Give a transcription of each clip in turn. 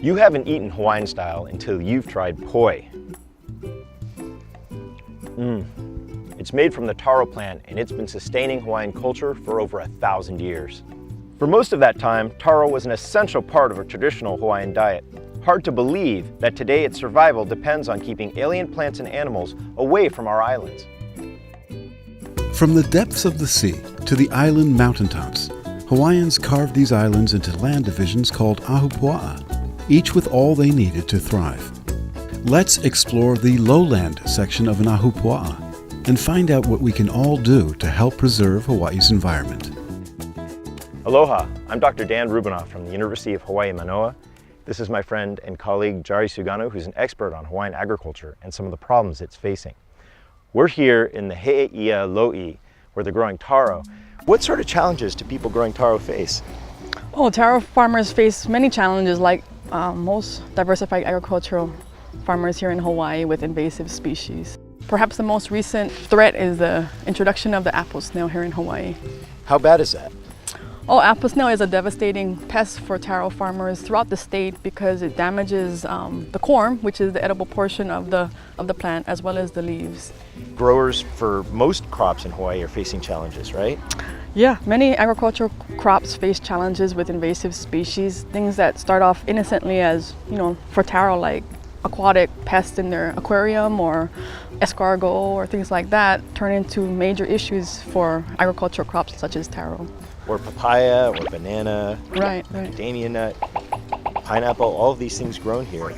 You haven't eaten Hawaiian style until you've tried poi. It's made from the taro plant and it's been sustaining Hawaiian culture for over 1,000 years. For most of that time, taro was an essential part of a traditional Hawaiian diet. Hard to believe that today its survival depends on keeping alien plants and animals away from our islands. From the depths of the sea to the island mountaintops, Hawaiians carved these islands into land divisions called ahupua'a, each with all they needed to thrive. Let's explore the lowland section of an ahupua'a and find out what we can all do to help preserve Hawaii's environment. Aloha, I'm Dr. Dan Rubinoff from the University of Hawaii Manoa. This is my friend and colleague Jari Sugano, who's an expert on Hawaiian agriculture and some of the problems it's facing. We're here in the He'eia Lo'i, where they're growing taro. What sort of challenges do people growing taro face? Oh, taro farmers face many challenges like most diversified agricultural farmers here in Hawaii with invasive species. Perhaps the most recent threat is the introduction of the apple snail here in Hawaii. How bad is that? Oh, apple snail is a devastating pest for taro farmers throughout the state because it damages the corm, which is the edible portion of the plant, as well as the leaves. Growers for most crops in Hawaii are facing challenges, right? Yeah, many agricultural crops face challenges with invasive species, things that start off innocently as, for taro, like aquatic pests in their aquarium or escargot or things like that, turn into major issues for agricultural crops such as taro. Or papaya, or banana, Right. macadamia nut, pineapple, all of these things grown here.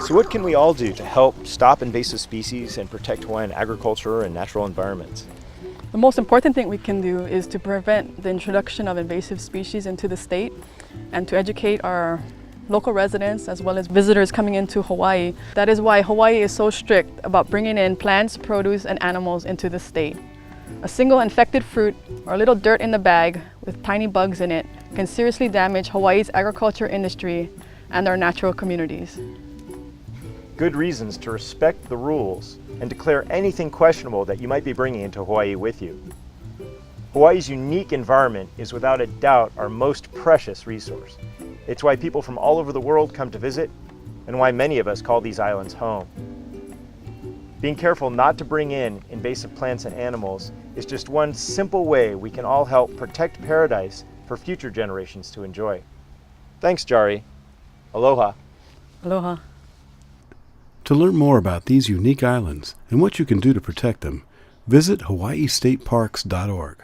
So what can we all do to help stop invasive species and protect Hawaiian agriculture and natural environments? The most important thing we can do is to prevent the introduction of invasive species into the state and to educate our local residents as well as visitors coming into Hawaii. That is why Hawaii is so strict about bringing in plants, produce, and animals into the state. A single infected fruit or a little dirt in the bag with tiny bugs in it can seriously damage Hawaii's agriculture industry and our natural communities. Good reasons to respect the rules and declare anything questionable that you might be bringing into Hawaii with you. Hawaii's unique environment is without a doubt our most precious resource. It's why people from all over the world come to visit and why many of us call these islands home. Being careful not to bring in invasive plants and animals is just one simple way we can all help protect paradise for future generations to enjoy. Thanks, Jari. Aloha. Aloha. To learn more about these unique islands and what you can do to protect them, visit hawaiistateparks.org.